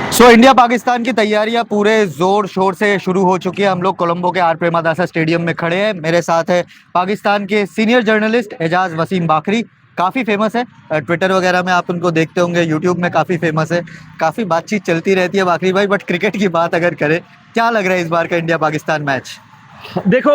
India Pakistan की तैयारियां पूरे जोर शोर से शुरू हो चुकी है। हम लोग कोलंबो के आर प्रेमादासा स्टेडियम में खड़े हैं। मेरे साथ है पाकिस्तान के सीनियर जर्नलिस्ट एजाज वसीम बाकरी। काफ़ी फेमस है, ट्विटर वगैरह में आप उनको देखते होंगे, यूट्यूब में काफ़ी फेमस है। काफ़ी बातचीत चलती रहती है बाकरी भाई, बट क्रिकेट की बात अगर करें, क्या लग रहा है इस बार का इंडिया पाकिस्तान मैच? देखो,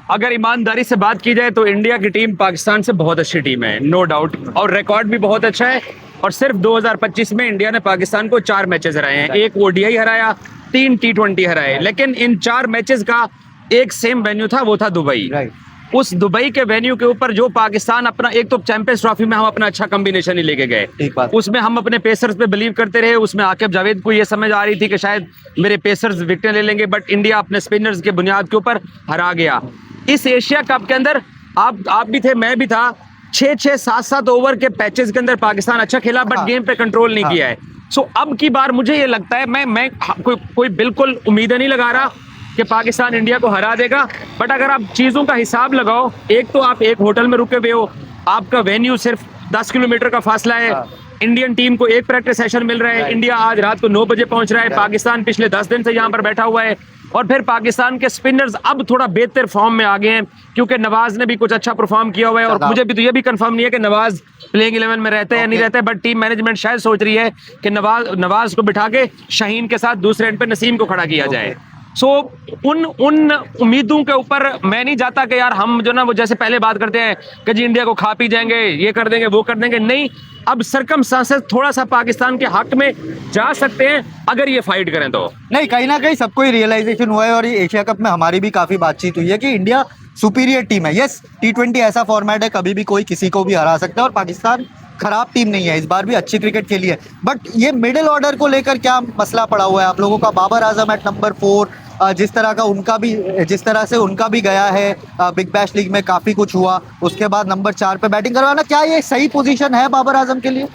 अगर ईमानदारी से बात की जाए तो इंडिया की टीम पाकिस्तान से बहुत अच्छी टीम है, नो डाउट, और रिकॉर्ड भी बहुत अच्छा है। और सिर्फ 2025 में इंडिया ने पाकिस्तान को 4 मैचेस हराए हैं, एक ओडीआई हराया, 3 T20 हराए, लेकिन इन 4 मैचेस का एक सेम वेन्यू था, वो था दुबई। उस दुबई के वेन्यू के ऊपर जो पाकिस्तान अपना, एक तो चैंपियंस ट्रॉफी में हम अपना अच्छा कॉम्बिनेशन ही लेके गए, उसमें हम अपने पेसर्स पे बिलीव करते रहे। उसमें आकिब जावेद को ये समझ आ रही थी कि शायद मेरे पेसर्स विकेट ले लेंगे, बट इंडिया अपने स्पिनर्स के बुनियाद के ऊपर हरा गया। इस एशिया कप के अंदर आप भी थे, मैं भी था, 6-6, 7-7 ओवर के पैचेस के अंदर पाकिस्तान अच्छा खेला, बट गेम पे कंट्रोल नहीं किया है। सो अब की बार मुझे ये लगता है, मैं कोई बिल्कुल उम्मीद नहीं लगा रहा कि पाकिस्तान इंडिया को हरा देगा, बट अगर आप चीजों का हिसाब लगाओ, एक तो आप एक होटल में रुके हुए हो, आपका वेन्यू सिर्फ 10 किलोमीटर का फासला है, इंडियन टीम को एक प्रैक्टिस सेशन मिल रहा है, इंडिया आज रात को 9 बजे पहुंच रहा है, पाकिस्तान पिछले 10 दिन से यहाँ पर बैठा हुआ है, और फिर पाकिस्तान के स्पिनर्स अब थोड़ा बेहतर फॉर्म में आ गए हैं, क्योंकि नवाज ने भी कुछ अच्छा परफॉर्म किया हुआ है। और मुझे भी तो ये भी कंफर्म नहीं है कि नवाज प्लेइंग 11 में रहते हैं या नहीं रहते, बट टीम मैनेजमेंट शायद सोच रही है कि नवाज को बिठा के शाहीन के साथ दूसरे एंड पे नसीम को खड़ा किया जाए। सो उन उम्मीदों के ऊपर मैं नहीं जाता कि यार हम जो ना वो जैसे पहले बात करते हैं कि जी इंडिया को खा पी जाएंगे, ये कर देंगे, वो कर देंगे। नहीं, अब सरकमस्टांसेस थोड़ा सा पाकिस्तान के हक में जा सकते हैं अगर ये फाइट करें तो। नहीं, कहीं ना कहीं सबको ही रियलाइजेशन हुआ है, और ये एशिया कप में हमारी भी काफी बातचीत हुई है कि इंडिया सुपीरियर टीम है। यस, T20 ऐसा फॉर्मेट है, कभी भी कोई किसी को भी हरा सकता है, और पाकिस्तान खराब टीम नहीं है, इस बार भी अच्छी क्रिकेट खेली है। बट ये मिडिल ऑर्डर को लेकर क्या मसला पड़ा हुआ है आप लोगों का? बाबर आजम एट नंबर 4, जिस तरह से उनका भी गया है, बिग बैश लीग में काफी कुछ हुआ, उसके बाद नंबर 4 पे बैटिंग करवाना, क्या ये सही पोजीशन है बाबर आजम के लिए?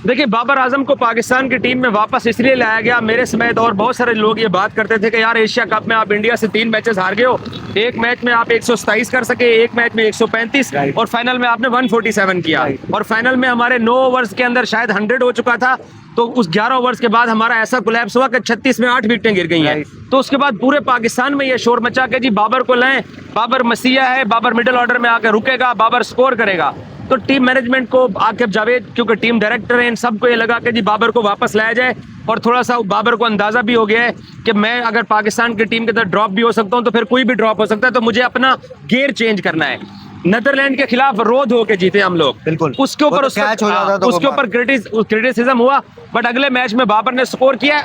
देखिए, बाबर आजम को पाकिस्तान की टीम में वापस इसलिए लाया गया, मेरे समेत और बहुत सारे लोग ये बात करते थे कि यार एशिया कप में आप इंडिया से 3 मैचेस हार गए हो, एक मैच में आप 127 कर सके, एक मैच में 135, और फाइनल में आपने 147 किया, और फाइनल में हमारे 9 ओवर्स के अंदर शायद 100 हो चुका था, तो उस 11 ओवर्स के बाद हमारा ऐसा कोलैप्स हुआ कि 36 में 8 विकेटें गिर गई हैं। तो उसके बाद पूरे पाकिस्तान में ये शोर मचा के जी बाबर को लाएं, बाबर मसीहा है, बाबर मिडिल ऑर्डर में आकर रुकेगा, बाबर स्कोर करेगा। तो टीम मैनेजमेंट को, आकिब जावेद क्योंकि टीम डायरेक्टर हैं, इन सबको ये लगा कि जी बाबर को वापस लाया जाए, और थोड़ा सा बाबर को अंदाजा भी हो गया है कि मैं अगर पाकिस्तान की टीम के अंदर ड्रॉप भी हो सकता हूं तो फिर कोई भी ड्रॉप हो सकता है, तो मुझे अपना गियर चेंज करना है। नीदरलैंड के खिलाफ रोध होके जीते हम लोग, बिल्कुल, उसके ऊपर उसके ऊपर क्रिटिसिज्म हुआ, बट अगले मैच में बाबर ने स्कोर किया।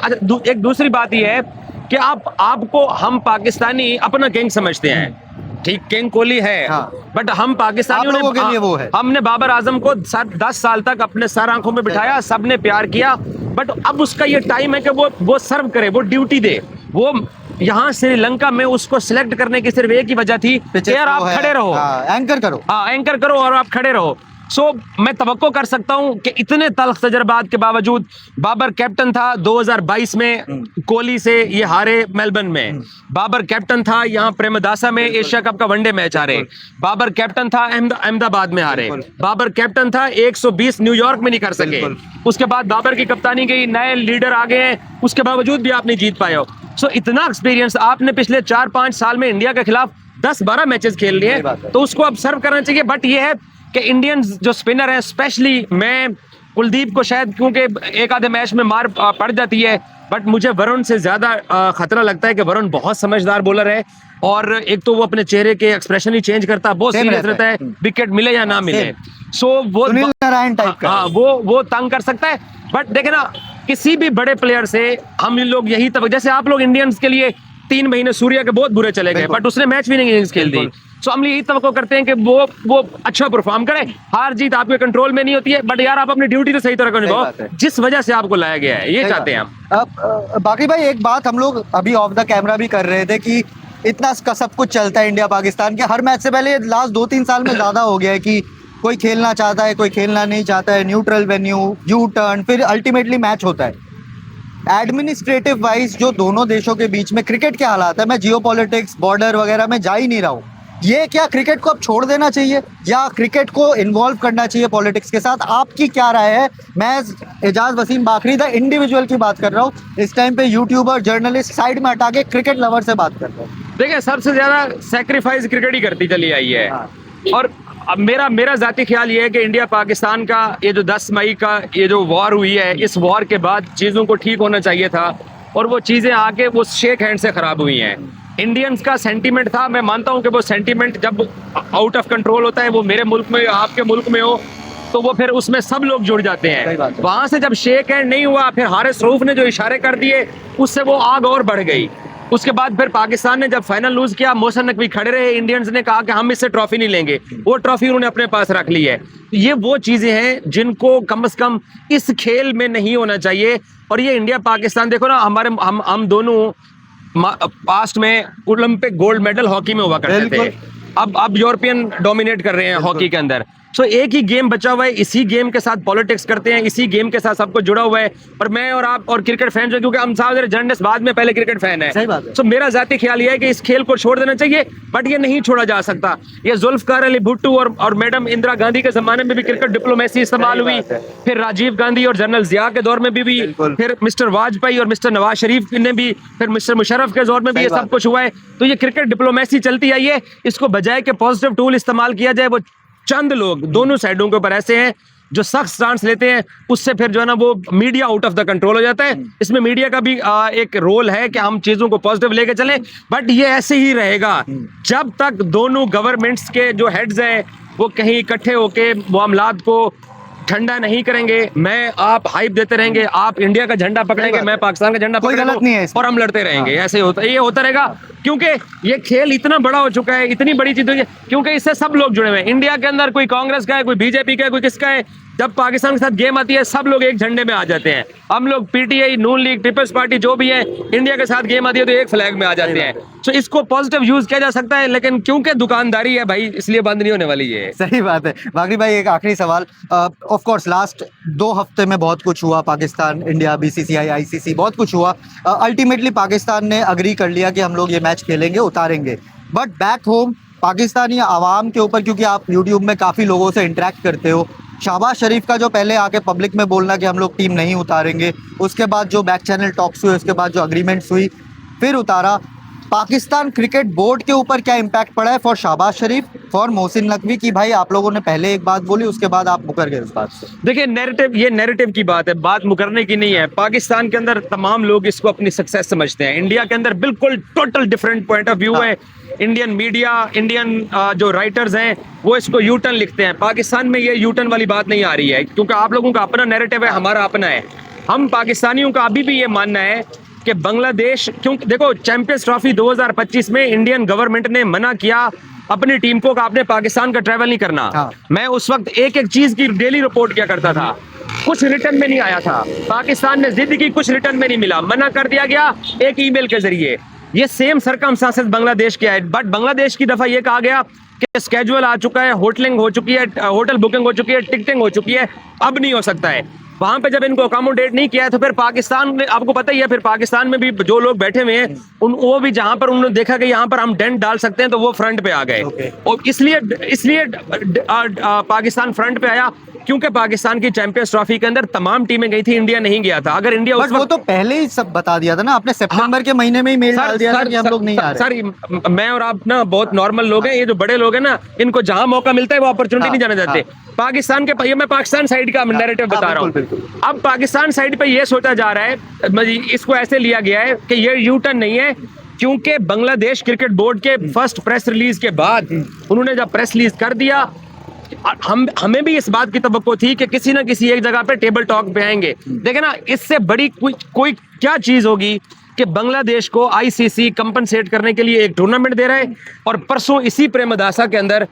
एक दूसरी बात यह है कि आपको हम पाकिस्तानी अपना किंग समझते हैं, ठीक, किंग कोहली है, बट हम पाकिस्तानियों ने, वो है। हमने बाबर आजम को 10 साल तक अपने सर आंखों में बिठाया, सबने प्यार किया, बट अब उसका ये टाइम है कि वो सर्व करे, वो ड्यूटी दे। वो यहाँ श्रीलंका में उसको सिलेक्ट करने की सिर्फ एक ही वजह थी कि यार आप खड़े रहो, एंकर करो, एंकर करो और आप खड़े रहो। सो मैं तवक्को कर सकता हूं कि इतने तल्ख तजर्बात के बावजूद, बाबर कैप्टन था 2022 में, कोहली से ये हारे मेलबर्न में, बाबर कैप्टन था यहाँ प्रेमदासा में, एशिया कप का वनडे मैच हारे, बाबर कैप्टन था अहमदाबाद में हारे, बाबर कैप्टन था 120 न्यूयॉर्क में नहीं कर सके, उसके बाद बाबर की कप्तानी गई, नए लीडर आ गए हैं, उसके बावजूद भी आप नहीं जीत पाए हो। सो इतना एक्सपीरियंस आपने पिछले 4-5 साल में इंडिया के खिलाफ 10-12 मैचेस खेल लिए, तो उसको अब सर्व करना चाहिए। बट ये है कि इंडियन जो स्पिनर है, स्पेशली मैं कुलदीप को शायद क्योंकि एक आधे मैच में मार पड़ जाती है, बट मुझे वरुण से ज्यादा खतरा लगता है कि वरुण बहुत समझदार बॉलर है, और एक तो वो अपने चेहरे के एक्सप्रेशन ही चेंज करता है, बहुत सीरियस रहता है, विकेट मिले या ना मिले। सो वो सुनील नारायण टाइप का, हाँ, वो तंग कर सकता है। बट देखे ना, किसी भी बड़े प्लेयर से हम लोग यही तब, जैसे आप लोग इंडियंस के लिए 3 महीने सूर्या के बहुत बुरे चले गए, बट उसने मैच विनिंग इनिंग्स खेल दी। सो हम यही तवक्को करते हैं कि वो अच्छा परफॉर्म करे। हार जीत आपके कंट्रोल में नहीं होती है, बट यार आप अपनी ड्यूटी तो सही तरह का निभाओ, जिस वजह से आपको लाया गया है, ये चाहते हैं हम। अब बाकी भाई, एक बात हम लोग अभी ऑफ द कैमरा भी कर रहे थे कि इतना सब कुछ चलता है इंडिया पाकिस्तान के हर मैच से पहले, लास्ट 2-3 साल में ज्यादा हो गया है कि कोई खेलना चाहता है, कोई खेलना नहीं चाहता है, न्यूट्रल वेन्यू, यू टर्न, फिर अल्टीमेटली मैच होता है। एडमिनिस्ट्रेटिव वाइज जो दोनों देशों के बीच में क्रिकेट के हालात है, मैं जियोपॉलिटिक्स, बॉर्डर वगैरह में जा ही नहीं रहा हूँ, ये क्या क्रिकेट को अब छोड़ देना चाहिए या क्रिकेट को इन्वॉल्व करना चाहिए पॉलिटिक्स के साथ? आपकी क्या राय है? मैं एजाज वसीम बाकरी द इंडिविजुअल की बात कर रहा हूँ, इस टाइम पे यूट्यूबर जर्नलिस्ट साइड में हटा के क्रिकेट लवर से बात कर रहा हूँ। देखिए, सबसे ज्यादा सेक्रीफाइस क्रिकेट ही करती चली आई है। हाँ। और अब मेरा जाती ख्याल ये है कि इंडिया पाकिस्तान का ये जो 10 मई का ये जो वॉर हुई है, इस वॉर के बाद चीज़ों को ठीक होना चाहिए था, और वो चीज़ें आके वो शेक हैंड से ख़राब हुई हैं। इंडियंस का सेंटीमेंट था, मैं मानता हूँ कि वो सेंटीमेंट जब आउट ऑफ कंट्रोल होता है, वो मेरे मुल्क में आपके मुल्क में हो, तो वो फिर उसमें सब लोग जुड़ जाते सही बात हैं। है। वहां से जब शेक हैंड नहीं हुआ, फिर हारिस रऊफ ने जो इशारे कर दिए, उससे वो आग और बढ़ गई। उसके बाद फिर पाकिस्तान ने जब फाइनल लूज किया, मोहसिन नकवी खड़े रहे, इंडियंस ने कहा कि हम इससे ट्रॉफी नहीं लेंगे, वो ट्रॉफी उन्होंने अपने पास रख ली है। ये वो चीजें हैं जिनको कम से कम इस खेल में नहीं होना चाहिए। और ये इंडिया पाकिस्तान देखो ना, हमारे हम दोनों पास्ट में ओलंपिक गोल्ड मेडल हॉकी में हुआ करते थे, अब यूरोपियन डोमिनेट कर रहे हैं हॉकी के अंदर। सो एक ही गेम बचा हुआ है, इसी गेम के साथ पॉलिटिक्स करते हैं, इसी गेम के साथ सब कुछ जुड़ा हुआ है। और मैं और आप और क्रिकेट फैन जो, क्योंकि हम सारे जर्नलिस्ट बाद में पहले क्रिकेट फैन है। सही बात है। सो मेरा जाती ख्याल ये है कि इस खेल को छोड़ देना चाहिए, बट ये नहीं छोड़ा जा सकता। ये जुल्फकार अली भुट्टो और मैडम इंदिरा गांधी के जमाने में भी क्रिकेट डिप्लोमेसी इस्तेमाल हुई, फिर राजीव गांधी और जनरल जिया के दौर में भी, फिर मिस्टर वाजपेयी और मिस्टर नवाज शरीफ ने भी, फिर मिस्टर मुशर्रफ के दौर में भी ये सब कुछ हुआ है। तो ये क्रिकेट डिप्लोमेसी चलती आई है, इसको बजाय के पॉजिटिव टूल इस्तेमाल किया जाए। वो चंद लोग दोनों साइडों के ऊपर ऐसे हैं जो सख्त स्टांस लेते हैं, उससे फिर जो है ना वो media out of the control हो जाता है। इसमें मीडिया का भी एक रोल है कि हम चीजों को पॉजिटिव लेके चलें, बट ये ऐसे ही रहेगा जब तक दोनों गवर्नमेंट्स के जो हेड्स हैं वो कहीं इकट्ठे होके मामलात को ठंडा नहीं करेंगे। मैं आप हाइप देते रहेंगे, आप इंडिया का झंडा पकड़ेंगे, मैं पाकिस्तान का झंडा कोई गलत नहीं है पकड़ूंगा, और हम लड़ते रहेंगे। ऐसे होता ये होता रहेगा, क्योंकि ये खेल इतना बड़ा हो चुका है, इतनी बड़ी चीज हुई है, क्योंकि इससे सब लोग जुड़े हुए हैं। इंडिया के अंदर कोई कांग्रेस का है, कोई बीजेपी का है, कोई किसका है, जब पाकिस्तान के साथ गेम आती है सब लोग एक झंडे में आ जाते हैं। हम लोग पीटीआई, नून लीग, पीपल्स पार्टी जो भी है, इंडिया के साथ गेम आती है तो एक फ्लैग में आ जाते हैं। तो इसको पॉजिटिव यूज किया जा सकता है, लेकिन क्योंकि दुकानदारी है भाई, इसलिए बंद नहीं होने वाली है। सही बात है। बाकरी भाई, एक आखिरी सवाल। ऑफ कोर्स लास्ट 2 हफ्ते में बहुत कुछ हुआ, पाकिस्तान, इंडिया, बीसीसीआई, आईसीसी, बहुत कुछ हुआ। अल्टीमेटली पाकिस्तान ने अग्री कर लिया कि हम लोग ये मैच खेलेंगे, उतारेंगे। बट बैक होम पाकिस्तानी आवाम के ऊपर, क्योंकि आप यूट्यूब में काफ़ी लोगों से इंटरेक्ट करते हो, शहबाज शरीफ का जो पहले आके पब्लिक में बोलना कि हम लोग टीम नहीं उतारेंगे, उसके बाद जो बैक चैनल टॉक्स हुए, उसके बाद जो अग्रीमेंट्स हुई, फिर उतारा। पाकिस्तान क्रिकेट बोर्ड के ऊपर क्या इम्पैक्ट पड़ा है फॉर शहबाज शरीफ, फॉर मोहसिन नकवी की भाई आप लोगों ने पहले एक बात बोली, उसके बाद आप मुकर गए उस बात से? देखिए, ये नैरेटिव की बात है, बात मुकरने की नहीं है। पाकिस्तान के अंदर तमाम लोग इसको अपनी सक्सेस समझते हैं, इंडिया के अंदर बिल्कुल total different point of view है। इंडियन मीडिया, इंडियन जो राइटर्स हैं वो इसको यू टर्न लिखते हैं। पाकिस्तान में ये यू टर्न वाली बात नहीं आ रही है, क्योंकि आप लोगों का अपना नैरेटिव है, हमारा अपना है। हम पाकिस्तानियों का अभी भी ये मानना है कि बांग्लादेश, क्योंकि देखो चैंपियंस ट्रॉफी 2025 में इंडियन गवर्नमेंट ने मना किया अपनी टीम को कि आपने पाकिस्तान का ट्रैवल नहीं करना। मैं उस वक्त एक एक चीज की डेली रिपोर्ट किया करता था, कुछ रिटर्न में नहीं आया था। पाकिस्तान ने जिद की, कुछ रिटर्न में नहीं मिला, मना कर दिया गया एक ईमेल के जरिए। ये सेम सरकमस्टांसेस बांग्लादेश के है, बट बांग्लादेश की दफा ये कहा गया कि स्केड्यूल आ चुका है, होटलिंग हो चुकी है, होटल बुकिंग हो चुकी है, टिकटिंग हो चुकी है, अब नहीं हो सकता है। वहां पे जब इनको अकोमोडेट नहीं किया है तो फिर पाकिस्तान में, आपको पता ही है, फिर पाकिस्तान में भी जो लोग बैठे हुए हैं वो भी जहां पर उन्होंने देखा कि यहाँ पर हम डेंट डाल सकते हैं तो वो फ्रंट पे आ गए। और इसलिए पाकिस्तान फ्रंट पे आया, क्योंकि पाकिस्तान की चैंपियंस ट्रॉफी के अंदर तमाम टीमें गई थी, इंडिया नहीं गया था। अगर इंडिया वो तो पहले ही सब बता दिया था ना आपने, सितंबर के महीने में ही मेल डाल दिया था कि हम लोग नहीं आ रहे। सर, मैं और आप ना बहुत नॉर्मल लोग हैं, ये जो बड़े लोग हैं ना, इनको जहां मौका मिलता है वो अपॉर्चुनिटी नहीं जाना चाहते। पाकिस्तान के, ये मैं पाकिस्तान साइड का नैरेटिव बता रहा हूँ। अब पाकिस्तान साइड पे ये सोचा जा रहा है, इसको ऐसे लिया गया है कि ये यू टर्न नहीं है, क्योंकि बांग्लादेश क्रिकेट बोर्ड के फर्स्ट प्रेस रिलीज के बाद उन्होंने जब प्रेस रिलीज कर दिया, हमें भी इस बात की तवक्को थी कि किसी ना किसी एक जगह पे टेबल टॉक पे आएंगे। देखे ना, इससे बड़ी कोई क्या चीज होगी कि बांग्लादेश को आईसीसी कंपनसेट करने के लिए एक टूर्नामेंट दे रहा है, और परसों इसी प्रेमदासा के अंदर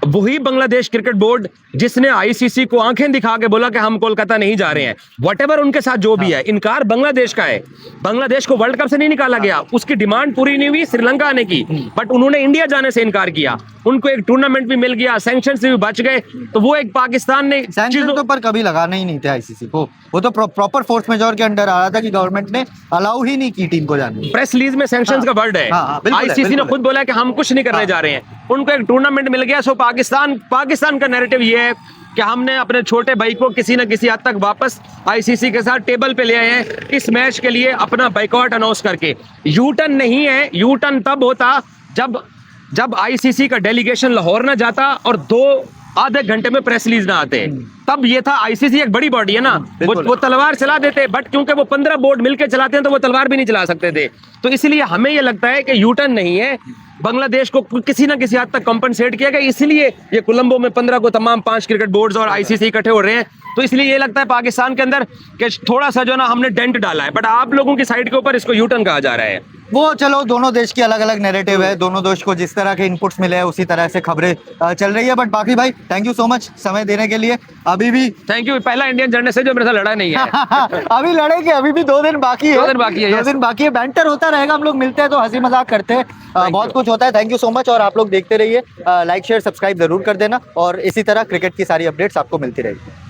वही बांग्लादेश क्रिकेट बोर्ड जिसने आईसीसी को आंखें दिखा के बोला कि हम कोलकाता नहीं जा रहे हैं, व्हाटएवर उनके साथ जो भी है, इनकार बांग्लादेश का है। बांग्लादेश को वर्ल्ड कप से नहीं निकाला गया, उसकी डिमांड पूरी नहीं हुई श्रीलंका आने की, बट उन्होंने इंडिया जाने से इनकार किया। उनको एक टूर्नामेंट भी मिल गया, सैंक्शन से भी बच गए। तो वो एक पाकिस्तान ने सैंक्शन तो पर कभी लगाना ही नहीं थे आईसीसी को, वो तो प्रॉपर फोर्स मेजोर के अंडर आ रहा था कि गवर्नमेंट ने अलाउ ही नहीं की टीम को जाने। प्रेस रिलीज में सैंक्शंस का वर्ड है, आईसीसी ने खुद बोला कि हम कुछ नहीं करने जा रहे हैं। उनको एक टूर्नामेंट मिल गया। सो पाकिस्तान का नैरेटिव ये है कि हमने अपने छोटे भाई को किसी न किसी हद तक वापस आईसीसी के साथ टेबल पे ले आए हैं इस मैच के लिए अपना बाइकआउट अनाउंस करके। यू टर्न नहीं है, यू टर्न तब होता जब आईसीसी का डेलीगेशन लाहौर ना जाता और आधे घंटे में प्रेस रिलीज ना आते, तब ये था। आईसीसी एक बड़ी बॉडी है ना, वो तलवार चला देते, बट क्योंकि वो 15 बोर्ड मिलकर चलाते हैं तो वो तलवार भी नहीं चला सकते थे। तो इसलिए हमें ये लगता है कि यूटर्न नहीं है, बांग्लादेश को किसी ना किसी हद तक कंपनसेट किया गया, इसलिए ये कोलंबो में 15 को तमाम 5 क्रिकेट बोर्ड्स और आईसीसी इकट्ठे हो रहे हैं। तो इसलिए ये लगता है पाकिस्तान के अंदर कि थोड़ा सा जो ना हमने डेंट डाला है, बट आप लोगों की साइड के ऊपर इसको यूटर्न कहा जा रहा है। वो चलो दोनों देश की अलग अलग नैरेटिव है, दोनों देश को जिस तरह के इनपुट्स मिले हैं उसी तरह से खबरें चल रही है। बट बाकी भाई थैंक यू सो मच समय देने के लिए। अभी भी थैंक यू। पहला इंडियन जर्नलिस्ट है जो मेरे साथ लड़ा नहीं है। अभी लड़ेंगे, अभी भी 2 दिन बाकी है। 2 दिन बाकी है, 2 दिन बाकी है। बैंटर होता रहेगा, हम लोग मिलते हैं तो हंसी मजाक करते हैं, बहुत कुछ होता है। Thank you so much. और आप लोग देखते रहिए, लाइक शेयर सब्सक्राइब जरूर कर देना और इसी तरह क्रिकेट की सारी अपडेट्स आपको मिलती रहेगी।